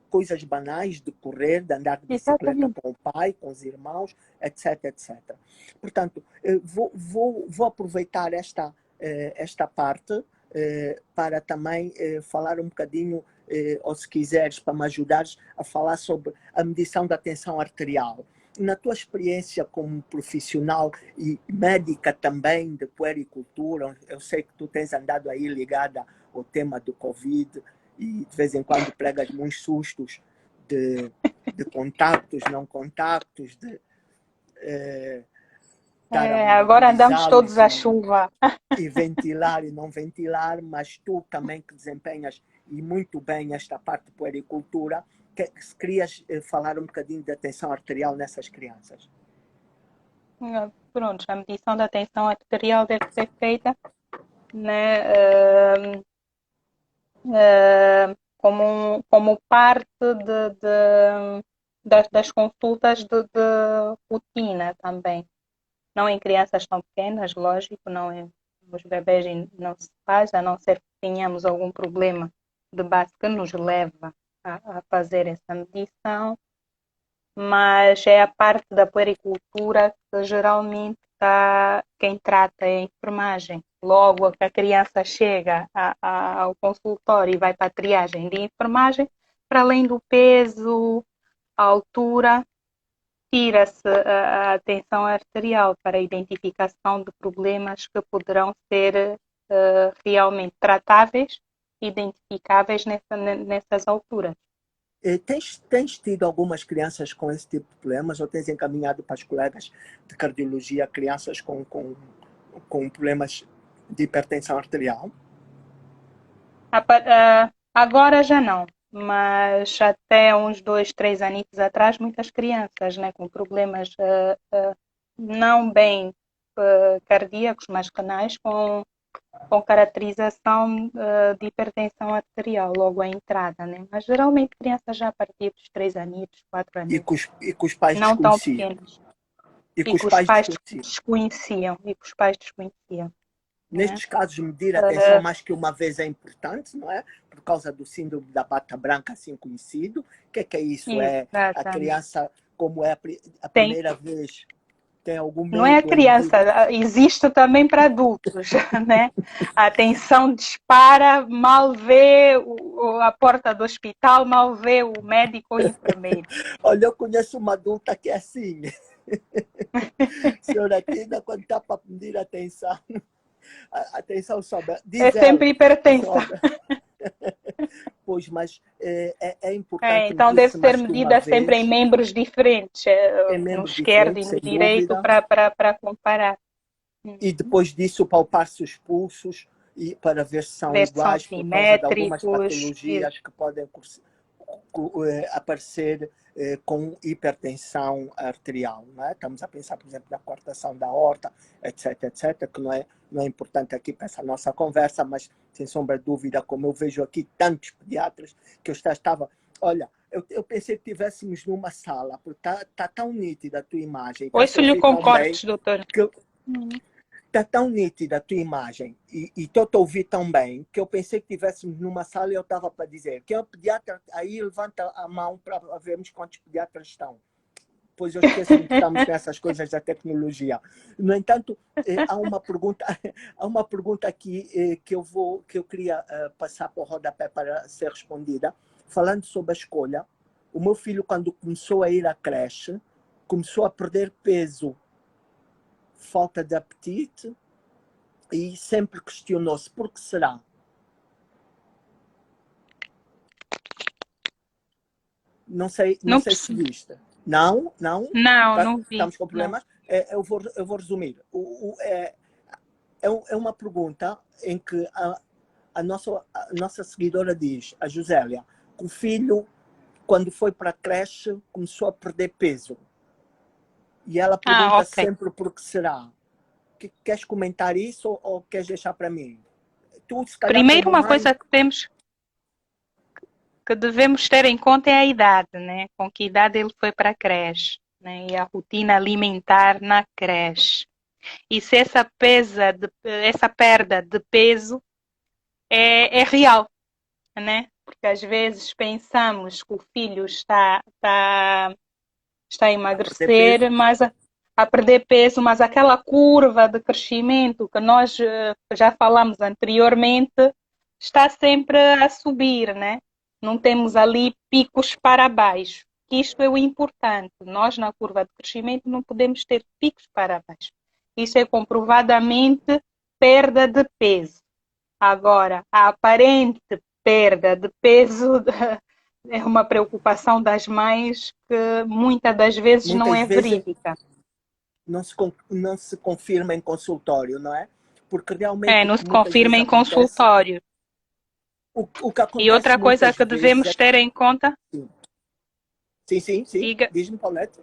coisas banais de correr, de andar de bicicleta Exatamente. com o pai, com os irmãos, etc, etc. Portanto, vou aproveitar esta parte para também falar um bocadinho, ou se quiseres, para me ajudares a falar sobre a medição da tensão arterial. Na tua experiência como profissional e médica também de puericultura, eu sei que tu tens andado aí ligada ao tema do Covid e de vez em quando pregas muitos sustos de contactos, não contactos, de estar a Agora andamos minimizá-los todos à chuva. e ventilar e não ventilar, mas tu também que desempenhas e muito bem esta parte de puericultura, se querias falar um bocadinho da tensão arterial nessas crianças. Pronto, a medição da tensão arterial deve ser feita, né, como parte das consultas de rotina também. Não em crianças tão pequenas, lógico, não os bebês não se faz, a não ser que tenhamos algum problema de base que nos leva a fazer essa medição, mas é a parte da puericultura que geralmente quem trata é a enfermagem. Logo que a criança chega ao consultório e vai para a triagem de enfermagem, para além do peso, a altura, tira-se a tensão arterial para a identificação de problemas que poderão ser realmente tratáveis, identificáveis nessas alturas. Tens tido algumas crianças com esse tipo de problemas ou tens encaminhado para os colegas de cardiologia crianças com problemas de hipertensão arterial? Agora já não, mas até uns 2, 3 anos atrás, muitas crianças, né, com problemas não bem cardíacos, mas renais, com caracterização de hipertensão arterial logo à entrada, né? Mas geralmente crianças já a partir dos 3 anos, 4 anos. E que os pais não tão desconheciam? pequenos. E que os pais desconheciam. Nestes casos, medir a tensão mais que uma vez é importante, não é? Por causa do síndrome da bata branca, assim conhecido. O que é isso? Exatamente. É a criança, como é a primeira vez, tem algum medo? Não é a criança, existe também para adultos, né? A tensão dispara, mal vê a porta do hospital, mal vê o médico ou o enfermeiro. Olha, eu conheço uma adulta que é assim. Senhora Tina, quando está para medir a tensão sobe. É sempre hipertensa. Pois, mas é importante. Então deve ser medida sempre em membros diferentes, no esquerdo e no direito, para comparar. E depois disso palpar-se os pulsos e para ver se são iguais por causa de algumas patologias que podem aparecer com hipertensão arterial. Não é? Estamos a pensar, por exemplo, na coartação da aorta, etc., etc., que não é importante aqui para essa nossa conversa, mas sem sombra de dúvida, como eu vejo aqui tantos pediatras, que eu estava... Olha, eu pensei que estivéssemos numa sala, porque está tão nítida a tua imagem. Hoje lhe concordes, doutor. Está tão nítida a tua imagem e estou a ouvir tão bem que eu pensei que estivéssemos numa sala e eu estava para dizer que é um pediatra, aí levanta a mão para vermos quantos pediatras estão. Pois eu esqueço que estamos nessas coisas da tecnologia. No entanto, há uma pergunta aqui que eu queria passar para o rodapé para ser respondida, falando sobre a escolha. O meu filho, quando começou a ir à creche, começou a perder peso, falta de apetite e sempre questionou-se por que será. Não sei se viste. Não vi. Estamos com problemas. Eu vou resumir. É uma pergunta em que a nossa seguidora diz, a Josélia, que o filho, quando foi para a creche, começou a perder peso. E ela pergunta sempre por que será. Queres comentar isso ou queres deixar para mim? Primeiro, uma coisa que devemos ter em conta é a idade, né? Com que idade ele foi para a creche, né? E a rotina alimentar na creche. E se essa perda de peso é real, né? Porque às vezes pensamos que o filho está a emagrecer, mas a perder peso, mas aquela curva de crescimento que nós já falamos anteriormente está sempre a subir, né? Não temos ali picos para baixo. Isto é o importante. Nós, na curva de crescimento, não podemos ter picos para baixo. Isso é comprovadamente perda de peso. Agora, a aparente perda de peso é uma preocupação das mães que muitas das vezes não Muitas é vezes verídica. não se confirma em consultório, não é? Porque realmente o Não que se muitas vezes confirma em acontece, consultório. o que E acontece outra coisa muitas que vezes devemos é ter em conta, sim, sim, sim, sim. diga, Diz-me, Paulette.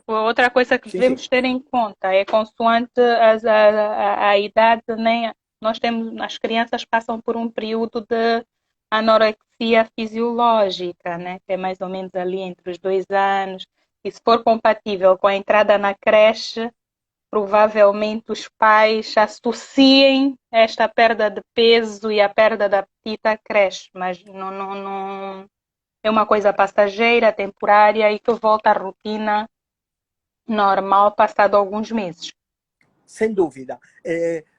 outra coisa que Sim, sim. devemos ter em conta é consoante a idade, né? Nós temos, as crianças passam por um período de anorexia fisiológica, né? Que é mais ou menos ali entre os 2 anos. E se for compatível com a entrada na creche, provavelmente os pais associem esta perda de peso e a perda de apetite à creche, mas não é uma coisa passageira, temporária e que volta à rotina normal passado alguns meses. Sem dúvida.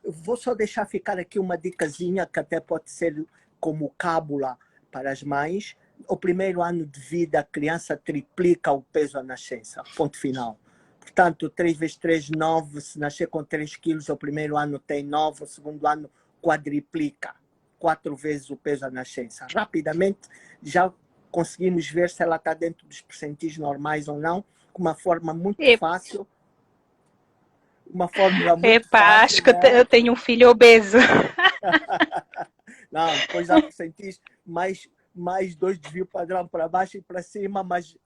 Vou só deixar ficar aqui uma dicasinha que até pode ser como cábula para as mães. O primeiro ano de vida, a criança triplica o peso à nascença. Ponto final. Portanto, 3 vezes 3, 9. Se nascer com 3 quilos, o primeiro ano tem 9, o segundo ano quadriplica. 4 vezes o peso à nascença. Rapidamente, já conseguimos ver se ela está dentro dos percentis normais ou não, com uma forma muito fácil. Uma fórmula muito Epa, fácil, acho que né? eu tenho um filho obeso. Não, depois já percentis mais dois desvio padrão para baixo e para cima, mas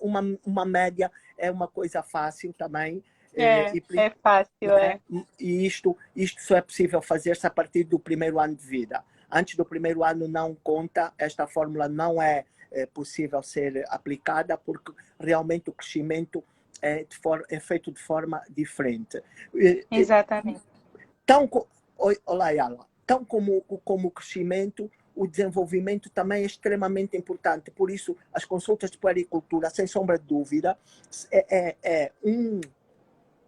uma média é uma coisa fácil também. É fácil, Né? é. E isto só é possível fazer-se a partir do primeiro ano de vida. Antes do primeiro ano não conta, esta fórmula não é possível ser aplicada porque realmente o crescimento é feito de forma diferente. Exatamente. Tão, olá, Yala, tão como o crescimento, o desenvolvimento também é extremamente importante. Por isso, as consultas de puericultura, sem sombra de dúvida,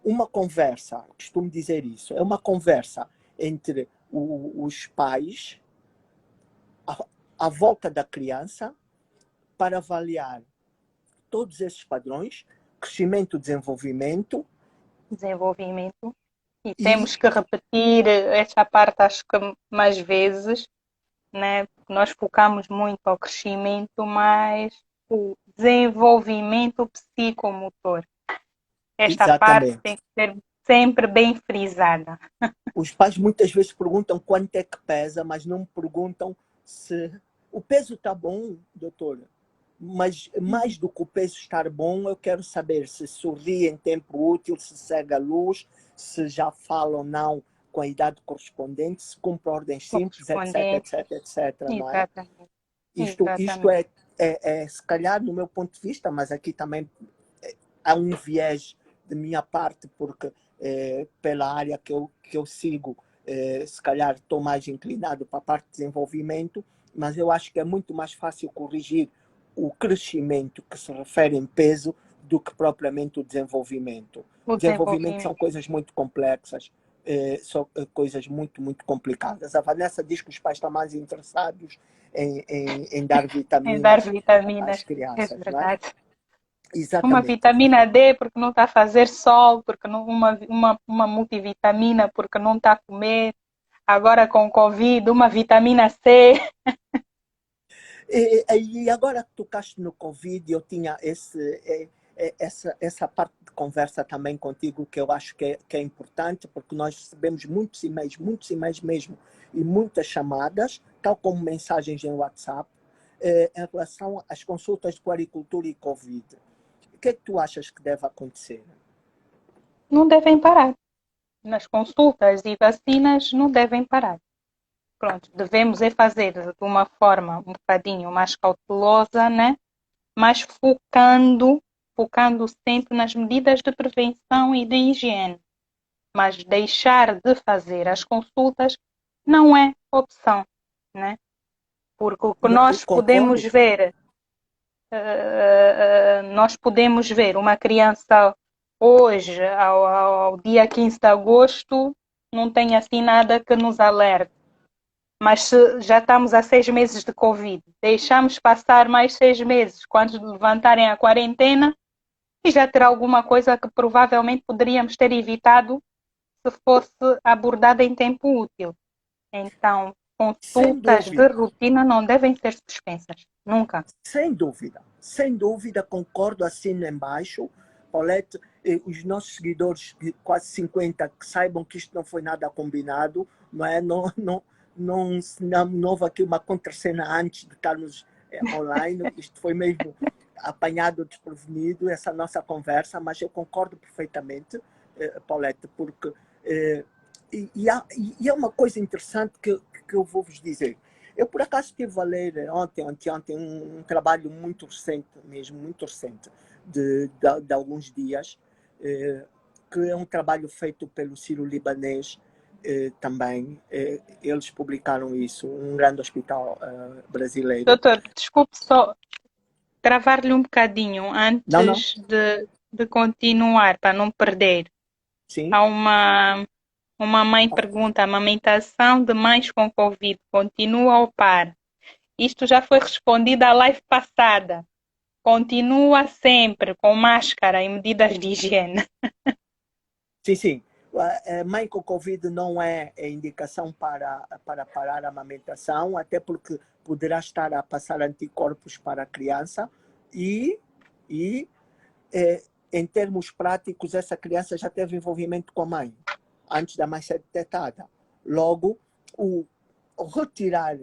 uma conversa, costumo dizer isso, é uma conversa entre os pais à volta da criança para avaliar todos esses padrões, crescimento, desenvolvimento. Desenvolvimento. E E temos que repetir esta parte, acho que mais vezes, né? Nós focamos muito ao crescimento, mas o desenvolvimento psicomotor. Esta parte tem exatamente. que ser sempre bem frisada. Os pais muitas vezes perguntam quanto é que pesa, mas não perguntam se o peso está bom, doutora. Mas mais do que o peso estar bom, eu quero saber se sorri em tempo útil, se segue a luz, se já fala ou não com a idade correspondente, se cumpre ordens simples, etc, Correspondente. etc, etc, não é? Exatamente. Isto Exatamente. se calhar, no meu ponto de vista, mas aqui também há um viés de minha parte, porque pela área que eu sigo, se calhar estou mais inclinado para a parte de desenvolvimento, mas eu acho que é muito mais fácil corrigir o crescimento que se refere em peso do que propriamente o desenvolvimento. O O desenvolvimento são desenvolvimento. coisas muito complexas, são coisas muito, muito complicadas. A Vanessa diz que os pais estão mais interessados em dar Em dar vitaminas às vitaminas. É crianças, não é? verdade. Uma Exatamente. vitamina D porque não está a fazer sol, porque não, uma multivitamina porque não está a comer. Agora com Covid, uma vitamina C. E agora que tocaste no Covid, eu tinha essa parte de conversa também contigo que eu acho que é importante, porque nós recebemos muitos e-mails mesmo, e muitas chamadas, tal como mensagens em WhatsApp, em relação às consultas de puericultura e Covid. O que é que tu achas que deve acontecer? Não devem parar. Nas consultas e vacinas não devem parar. Pronto, devemos fazer de uma forma um bocadinho mais cautelosa, né? Mas focando sempre nas medidas de prevenção e de higiene. Mas deixar de fazer as consultas não é opção, né? Porque o que Não, concordo. nós podemos ver uma criança hoje, ao dia 15 de agosto, não tem assim nada que nos alerte. Mas se já estamos há 6 meses de Covid, deixamos passar mais 6 meses, quando levantarem a quarentena, e já terá alguma coisa que provavelmente poderíamos ter evitado se fosse abordada em tempo útil. Então, Sem consultas de dúvida, rotina não devem ser suspensas. Nunca. sem dúvida, concordo, assino embaixo. Paulette, os nossos seguidores, quase 50, que saibam que isto não foi nada combinado, não é? Não houve aqui uma contracena antes de estarmos online, isto foi mesmo apanhado desprevenido, essa nossa conversa, mas eu concordo perfeitamente, Paulette, porque e é uma coisa interessante que eu vou vos dizer. Eu, por acaso, estive a ler ontem, um trabalho muito recente, mesmo muito recente, de alguns dias, que é um trabalho feito pelo Sírio-Libanês também. Eles publicaram isso, um grande hospital brasileiro. Doutor, desculpe só travar-lhe um bocadinho Não, não, antes de continuar, para não perder. sim. Há uma mãe pergunta, a amamentação de mães com Covid continua ao par? Isto já foi respondido à live passada. Continua sempre com máscara e medidas de higiene. Sim, sim. Mãe com Covid não é indicação para parar a amamentação, até porque poderá estar a passar anticorpos para a criança e em termos práticos, essa criança já teve envolvimento com a mãe, antes da mãe ser detectada. Logo, o retirar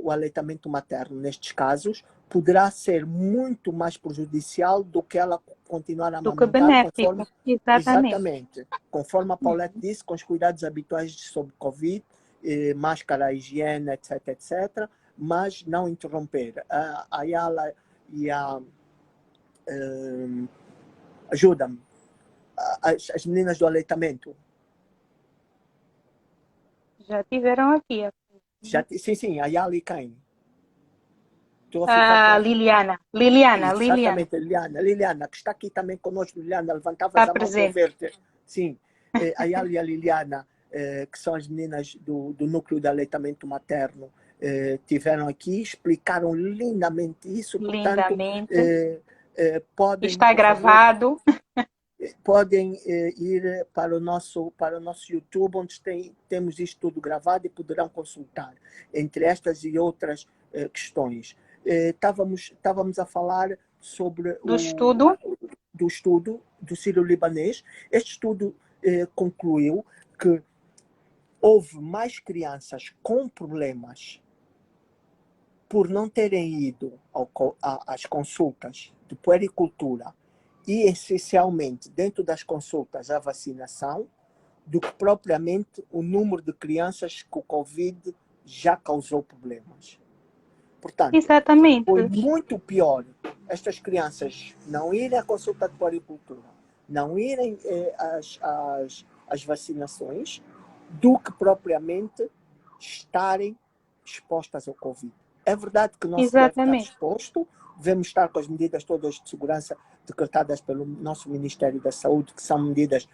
o aleitamento materno nestes casos poderá ser muito mais prejudicial do que ela continuar a Do que amamentar benéfico. conforme, Exatamente. exatamente, conforme a Paulette disse, com os cuidados habituais sobre Covid, máscara, higiene, etc, etc, mas não interromper. A Ayala e a ajuda-me, as meninas do aleitamento. Já tiveram aqui. Sim, a Yala e quem? Estou a ficar A confuso. Liliana, Exatamente, Liliana, que está aqui também conosco. Liliana, levantavas está a mão para eu presente. ver-te. Sim, a Yala e a Liliana, que são as meninas do núcleo de aleitamento materno, tiveram aqui, explicaram lindamente isso, portanto, Lindamente. podem, Está por favor, gravado. podem ir para o nosso YouTube, onde temos isto tudo gravado e poderão consultar, entre estas e outras questões. Estávamos a falar sobre Do estudo. do estudo do Sírio-Libanês. Este estudo concluiu que houve mais crianças com problemas por não terem ido às consultas de puericultura e, essencialmente, dentro das consultas, a vacinação, do que propriamente o número de crianças que o Covid já causou problemas. Portanto, foi Exatamente. muito pior estas crianças não irem à consulta de puericultura, não irem às vacinações, do que propriamente estarem expostas ao Covid. É verdade que não se deve estar Exatamente. exposto, devemos estar com as medidas todas de segurança decretadas pelo nosso Ministério da Saúde, que são medidas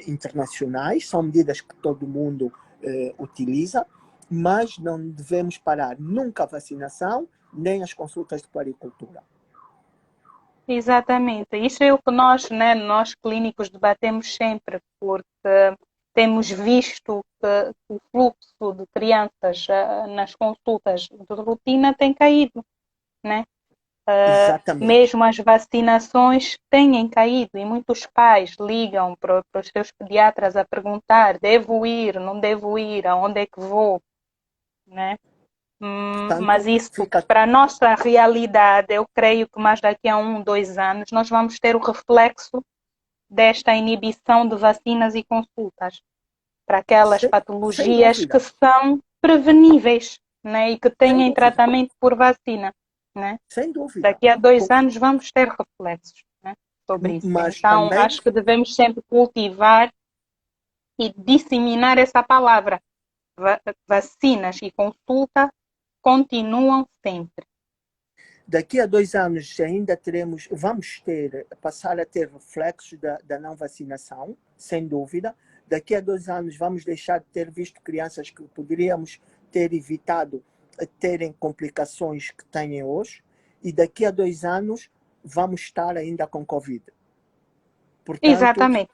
internacionais, são medidas que todo mundo utiliza, mas não devemos parar nunca a vacinação, nem as consultas de puericultura. Exatamente. Isso é o que nós, né, nós clínicos debatemos sempre, porque temos visto que o fluxo de crianças nas consultas de rotina tem caído, né? Exatamente. Mesmo as vacinações têm caído e muitos pais ligam para os seus pediatras a perguntar: devo ir, não devo ir, aonde é que vou, né? Mas Portanto, isso, fica para a nossa realidade, eu creio que mais daqui a 1, 2 anos, nós vamos ter o reflexo desta inibição de vacinas e consultas para aquelas sem patologias que dúvida, são preveníveis, né? E que sem têm dúvida, tratamento por vacina, né? sem dúvida. Daqui a 2 anos vamos ter reflexos, né, sobre isso. Mas Então, também, acho que devemos sempre cultivar e disseminar essa palavra. Vacinas e consulta continuam sempre. Daqui a 2 anos ainda passar a ter reflexos da não vacinação, sem dúvida. Daqui a 2 anos vamos deixar de ter visto crianças que poderíamos ter evitado terem complicações que têm hoje. E daqui a 2 anos vamos estar ainda com Covid. Portanto, Exatamente.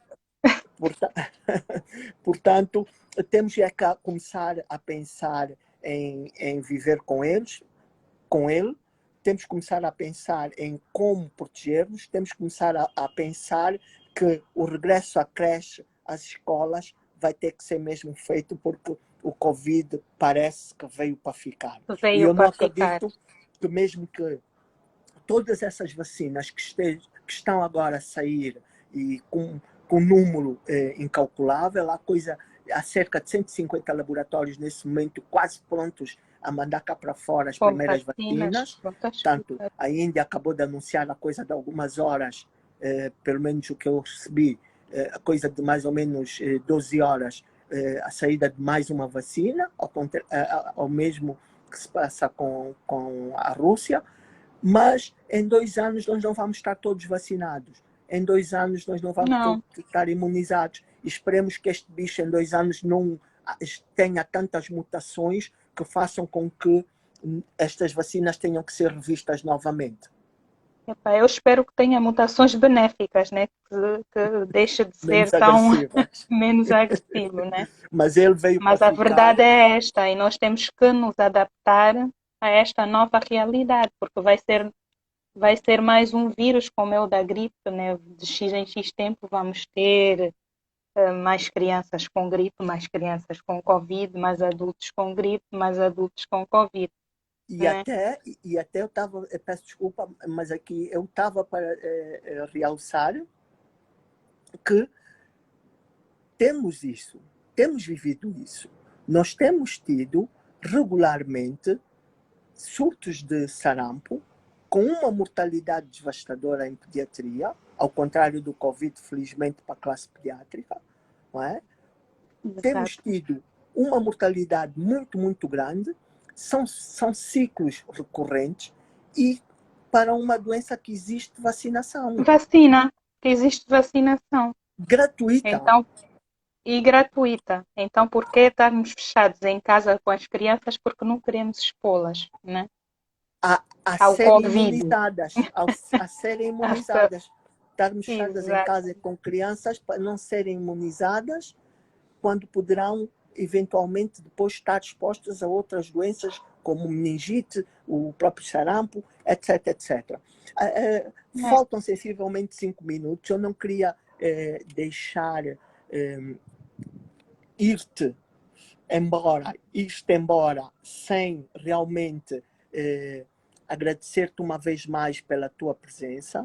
portanto, temos que começar a pensar em viver com ele, temos que começar a pensar em como proteger-nos, temos que começar a pensar que o regresso à creche, às escolas, vai ter que ser mesmo feito, porque o Covid parece que veio para ficar. E Veio eu não para ficar. acredito que mesmo que todas essas vacinas que estão agora a sair e com número incalculável, há cerca de 150 laboratórios nesse momento quase prontos a mandar cá para fora as primeiras vacinas. Tanto a Índia acabou de anunciar a coisa de algumas horas, pelo menos o que eu recebi, a coisa de mais ou menos 12 horas, a saída de mais uma vacina, ao mesmo que se passa com a Rússia. Mas em 2 anos nós não vamos estar todos vacinados. Em 2 anos nós não vamos todos estar imunizados. Esperemos que este bicho em 2 anos não tenha tantas mutações que façam com que estas vacinas tenham que ser revistas novamente. Eu espero que tenha mutações benéficas, né? Que deixe de ser menos agressivo, né? Mas ele veio Mas para a ficar. verdade é esta, e nós temos que nos adaptar a esta nova realidade, porque vai ser mais um vírus como é o da gripe, né? De X em X tempo vamos ter mais crianças com gripe, mais crianças com Covid, mais adultos com gripe, mais adultos com Covid. E até eu estava, peço desculpa, mas aqui eu estava para realçar que temos vivido isso. Nós temos tido regularmente surtos de sarampo com uma mortalidade devastadora em pediatria, ao contrário do Covid, felizmente, para a classe pediátrica, não é? Temos tido uma mortalidade muito, muito grande, são ciclos recorrentes e para uma doença que existe vacinação. Que existe vacinação. Gratuita. Então, e gratuita. Então, por que estarmos fechados em casa com as crianças? Porque não queremos expô-las, né? A serem imunizadas. A serem imunizadas. Estarmos fechadas em casa com crianças para não serem imunizadas, quando poderão eventualmente depois estar expostas a outras doenças como meningite, o próprio sarampo, etc, etc. Faltam sensivelmente 5 minutos. Eu não queria deixar ir-te embora sem realmente agradecer-te uma vez mais pela tua presença.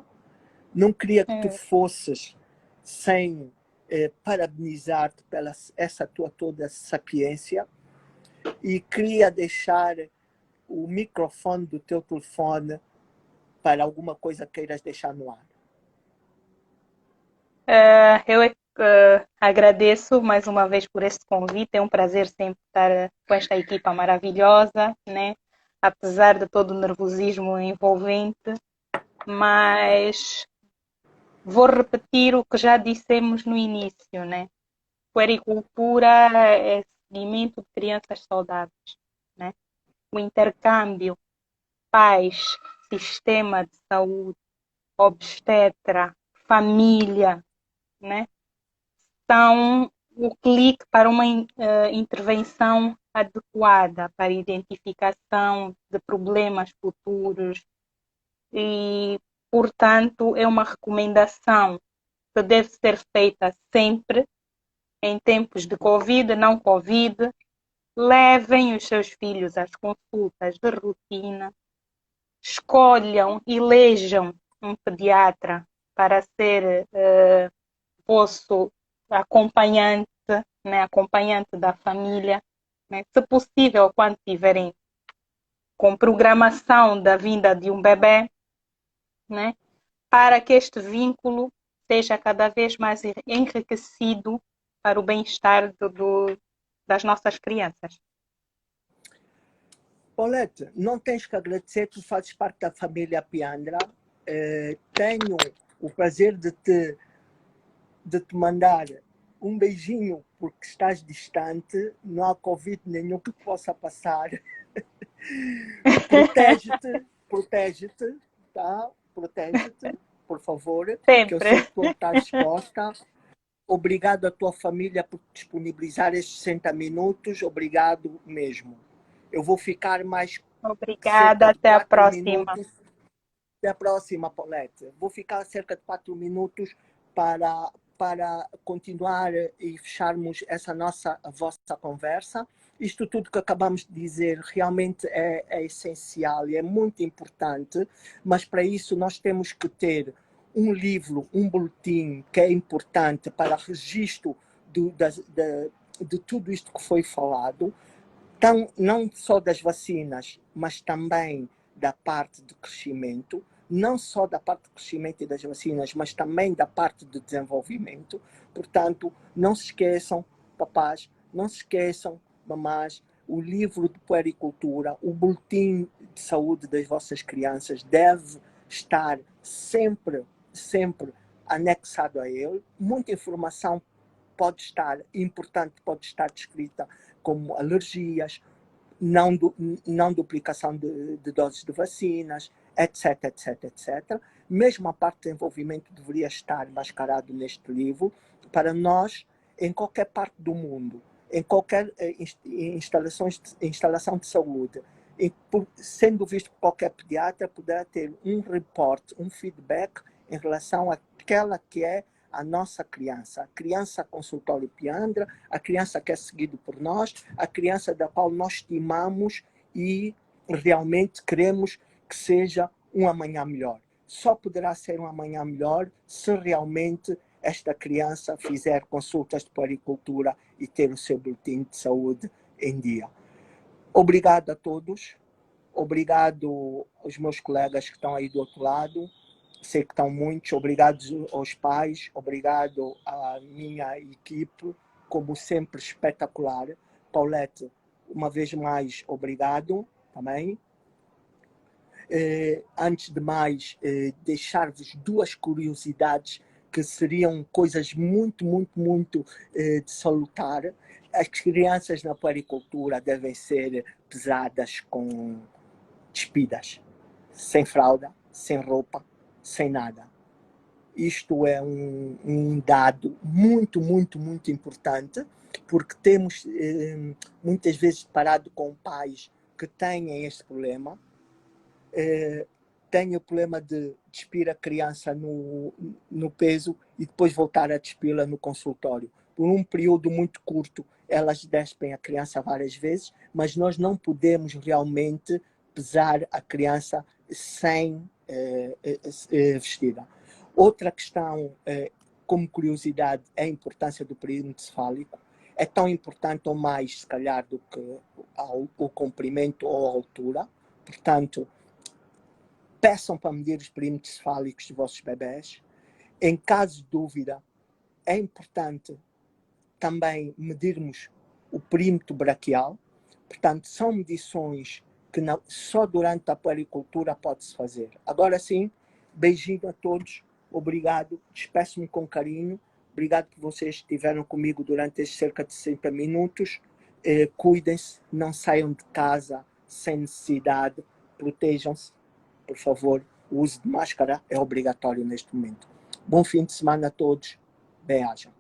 Não queria que tu fosses sem parabenizar-te pela essa tua toda sapiência, e queria deixar o microfone do teu telefone para alguma coisa queiras deixar no ar. Eu agradeço mais uma vez por este convite. É um prazer sempre estar com esta equipa maravilhosa, né? Apesar de todo o nervosismo envolvente, mas vou repetir o que já dissemos no início, né? Puericultura é seguimento de crianças saudáveis, né? O intercâmbio, pais, sistema de saúde, obstetra, família, né? São o clique para uma intervenção adequada para a identificação de problemas futuros e, portanto, é uma recomendação que deve ser feita sempre em tempos de Covid, não Covid. Levem os seus filhos às consultas de rotina, escolham, elejam um pediatra para ser vosso acompanhante, né, acompanhante da família, né, se possível, quando tiverem com programação da vinda de um bebê, né, para que este vínculo seja cada vez mais enriquecido para o bem-estar das nossas crianças. Paulette, não tens que agradecer, tu fazes parte da família Piandra. Tenho o prazer de te mandar um beijinho, porque estás distante, não há Covid nenhum que possa passar. Protege-te, tá? Protege-te, por favor, que eu Sempre. sei que tu estás exposta. Obrigado à tua família por disponibilizar estes 60 minutos, obrigado mesmo. Eu vou ficar mais cerca Obrigada, de até a 4 próxima. minutos. Até a próxima, Paulette. Vou ficar cerca de 4 minutos para continuar e fecharmos essa a vossa conversa. Isto tudo que acabamos de dizer realmente é essencial e é muito importante, mas para isso nós temos que ter um livro, um boletim que é importante para registro de tudo isto que foi falado, não só das vacinas, mas também da parte de crescimento, não só da parte de crescimento e das vacinas, mas também da parte de desenvolvimento. Portanto, não se esqueçam, papás, não se esqueçam, mamás, o livro de puericultura, o boletim de saúde das vossas crianças deve estar sempre anexado a ele. Muita informação pode estar importante, pode estar descrita, como alergias, não duplicação de doses de vacinas, etc, etc, etc. Mesmo a parte de desenvolvimento deveria estar mascarado neste livro para nós, em qualquer parte do mundo, em qualquer instalação de saúde, sendo visto por qualquer pediatra, poderá ter um report, um feedback em relação àquela que é a nossa criança, a criança consultório Piandra, a criança que é seguida por nós, a criança da qual nós estimamos e realmente queremos que seja um amanhã melhor. Só poderá ser um amanhã melhor se realmente esta criança fizer consultas de puericultura e ter o seu boletim de saúde em dia. Obrigado a todos, obrigado aos meus colegas que estão aí do outro lado, sei que estão muitos, obrigado aos pais, obrigado à minha equipe, como sempre espetacular. Paulette, uma vez mais, obrigado também. Antes de mais, deixar-vos duas curiosidades que seriam coisas muito de salutar. As crianças na puericultura devem ser pesadas despidas, sem fralda, sem roupa, sem nada. Isto é um dado muito importante, porque temos muitas vezes deparado com pais que têm este problema, têm o problema de despir a criança no peso e depois voltar a despí-la no consultório. Por um período muito curto, elas despem a criança várias vezes, mas nós não podemos realmente pesar a criança sem vestida. Outra questão, como curiosidade, é a importância do perímetro cefálico. É tão importante ou mais, se calhar, do que o comprimento ou a altura. Portanto, peçam para medir os perímetros cefálicos dos vossos bebés. Em caso de dúvida, é importante também medirmos o perímetro braquial. Portanto, são medições que só durante a puericultura pode-se fazer. Agora sim, beijinho a todos, obrigado, despeço-me com carinho, obrigado que vocês estiveram comigo durante estes cerca de 60 minutos. Cuidem-se, não saiam de casa sem necessidade, protejam-se, por favor, o uso de máscara é obrigatório neste momento. Bom fim de semana a todos, bem-aja.